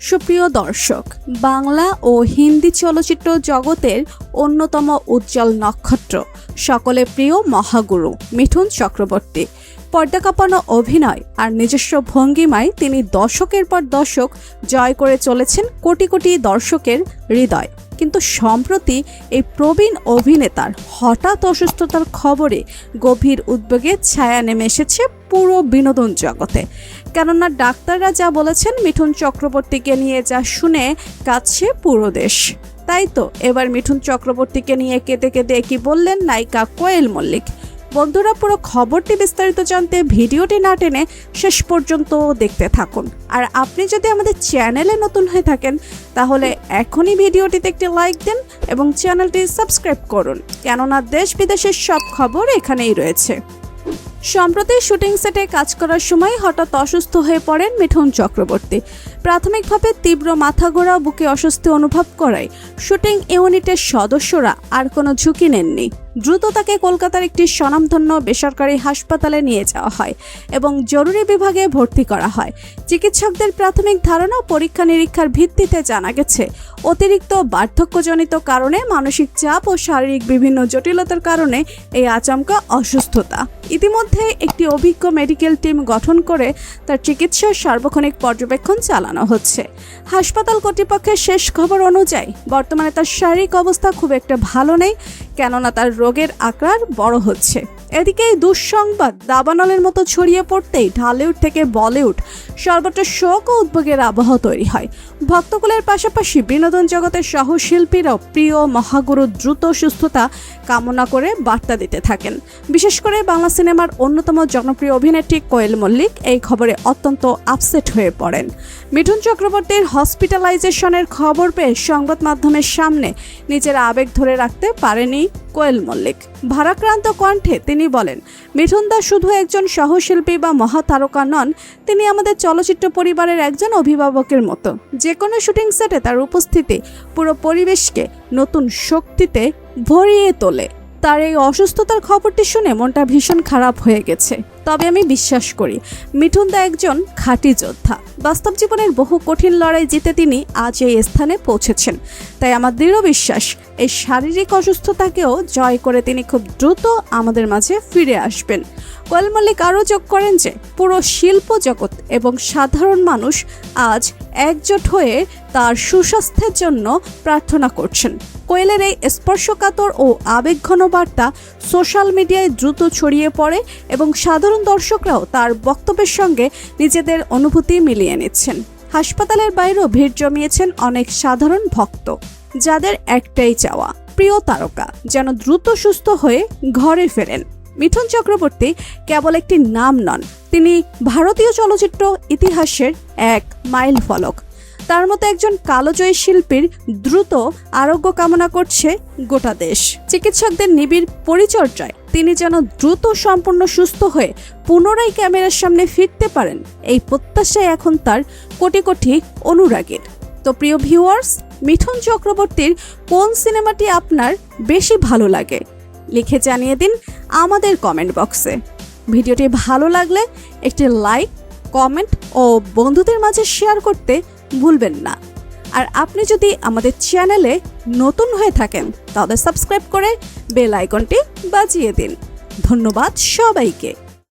সুপ্রিয় দর্শক, বাংলা ও হিন্দি চলচ্চিত্র জগতের অন্যতম উজ্জ্বল নক্ষত্র, সকলে প্রিয় মহাগুরু মিঠুন চক্রবর্তী পর্দা কাঁপানো অভিনয় আর নিজস্ব ভঙ্গিমায় তিনি দশকের পর দশক জয় করে চলেছেন কোটি কোটি দর্শকের হৃদয়। কিন্তু সম্প্রতি এই প্রবীণ অভিনেতার হঠাৎ অসুস্থতার খবরে গভীর উদ্বেগের ছায়া নেমে এসেছে পুরো বিনোদন জগতে। কেননা ডাক্তাররা যা বলেছেন, মিঠুন চক্রবর্তীকে নিয়ে যা শুনে কাঁদছে পুরো দেশ। তাই তো এবার মিঠুন চক্রবর্তীকে নিয়ে কেঁদে কেঁদে কি বললেন নায়িকা কোয়েল মল্লিক। বন্ধুরা, পুরো খবরটি বিস্তারিত জানতে ভিডিওটি না টেনে শেষ পর্যন্ত দেখতে থাকুন। আর আপনি যদি আমাদের চ্যানেলে নতুন হয়ে থাকেন তাহলে এখনই ভিডিওটিতে একটি লাইক দিন এবং চ্যানেলটি সাবস্ক্রাইব করুন, কেননা দেশ বিদেশের সব খবর এখানেই রয়েছে। সম্প্রতি শুটিং সেটে কাজ করার সময় হঠাৎ অসুস্থ হয়ে পড়েন মিঠুন চক্রবর্তী। প্রাথমিকভাবে তীব্র মাথা ঘোরা, বুকে অস্বস্তি অনুভব করায় শুটিং ইউনিটের সদস্যরা আর কোনো ঝুঁকি নেননি। দ্রুত তাকে কলকাতার একটি স্বনামধন্য বেসরকারি হাসপাতালে নিয়ে যাওয়া হয় এবং জরুরি বিভাগে ভর্তি করা হয়। চিকিৎসকদের প্রাথমিক ধারণা ও পরীক্ষা নিরীক্ষার ভিত্তিতে জানা গেছে অতিরিক্ত বার্ধক্যজনিত কারণে, মানসিক চাপ ও শারীরিক বিভিন্ন জটিলতার কারণে এই আচমকা অসুস্থতা। ইতিমধ্যে একটি অভিজ্ঞ মেডিকেল টিম গঠন করে তার চিকিৎসার সার্বক্ষণিক পর্যবেক্ষণ চালানো হচ্ছে। হাসপাতাল কর্তৃপক্ষের শেষ খবর অনুযায়ী বর্তমানে তার শারীরিক অবস্থা খুব একটা ভালো নেই, কেননা তার রোগের আকার বড় হচ্ছে। এদিকে এই দুঃসংবাদ দাবানলের মতো ছড়িয়ে পড়তেই ঢালিউড থেকে বলিউড সর্বত্র শোক ও উদ্বেগের আবহ তৈরি হয়। ভক্তকুলের পাশাপাশি বিনোদন জগতের সহশিল্পীরাও প্রিয় মহাগুরুর দ্রুত সুস্থতা কামনা করে বার্তা দিতে থাকেন। বিশেষ করে বাংলা সিনেমার অন্যতম জনপ্রিয় অভিনেত্রী কোয়েল মল্লিক এই খবরে অত্যন্ত আপসেট হয়ে পড়েন। মিঠুন চক্রবর্তীর হসপিটালাইজেশনের খবর পেয়ে সংবাদ মাধ্যমের সামনে নিজের আবেগ ধরে রাখতে পারেনি কোয়েল মল্লিক। ভারাক্রান্ত কণ্ঠে তিনি বলেন, মিঠুন দা শুধু একজন সহশিল্পী বা মহাতারকা নন, তিনি আমাদের চলচ্চিত্র পরিবারের একজন অভিভাবকের মতো। যে কোনো শুটিং সেটে তার উপস্থিতি পুরো পরিবেশকে নতুন শক্তিতে ভরিয়ে তোলে। তার এই অসুস্থতার খবরটি শুনে মনটা ভীষণ খারাপ হয়ে গেছে। তবে আমি বিশ্বাস করি মিঠুন দা একজন খাঁটি যোদ্ধা। বাস্তব জীবনের বহু কঠিন লড়াই জিতে তিনি আজ এই স্থানে পৌঁছেছেন। তাই আমার দৃঢ় বিশ্বাস এই শারীরিক অসুস্থতাকেও জয় করে তিনি খুব দ্রুত আমাদের মাঝে ফিরে আসবেন। কোয়েল মল্লিক আরও যোগ করেন যে পুরো শিল্প জগৎ এবং সাধারণ মানুষ আজ একজোট হয়ে তার সুস্বাস্থ্যের জন্য প্রার্থনা করছেন। কোয়েলের এই স্পর্শকাতর ও আবেগঘন বার্তা সোশ্যাল মিডিয়ায় দ্রুত ছড়িয়ে পড়ে এবং সাধারণ দর্শকরাও তার বক্তব্যের সঙ্গে নিজেদের অনুভূতি মিলিয়ে নিচ্ছেন। হাসপাতালের বাইরেও ভিড় জমিয়েছেন অনেক সাধারণ ভক্ত, যাদের একটাই চাওয়া প্রিয় তারকা যেন দ্রুত সুস্থ হয়ে ঘরে ফেরেন। মিঠুন চক্রবর্তী কেবল একটি নাম নন, তিনি ভারতীয় চলচ্চিত্র ইতিহাসের এক মাইল ফলক। তার মতো একজন কালোজয়ী শিল্পীর দ্রুত আরোগ্য কামনা করছে গোটা দেশ। চিকিৎসকদের নিবিড় পরিচর্যায় তিনি যেন দ্রুত সম্পূর্ণ সুস্থ হয়ে পুনরায় ক্যামেরার সামনে ফিরতে পারেন, এই প্রত্যাশায় এখন তার কোটি কোটি অনুরাগীর। তো প্রিয় ভিউয়ার্স, মিঠুন চক্রবর্তীর কোন সিনেমাটি আপনার বেশি ভালো লাগে লিখে জানিয়ে দিন আমাদের কমেন্ট বক্সে। ভিডিওটি ভালো লাগলে একটি লাইক, কমেন্ট ও বন্ধুদের মাঝে শেয়ার করতে ভুলবেন না। আর আপনি যদি আমাদের চ্যানেলে নতুন হয়ে থাকেন তাহলে সাবস্ক্রাইব করে বেল আইকনটি বাজিয়ে দিন। ধন্যবাদ সবাইকে।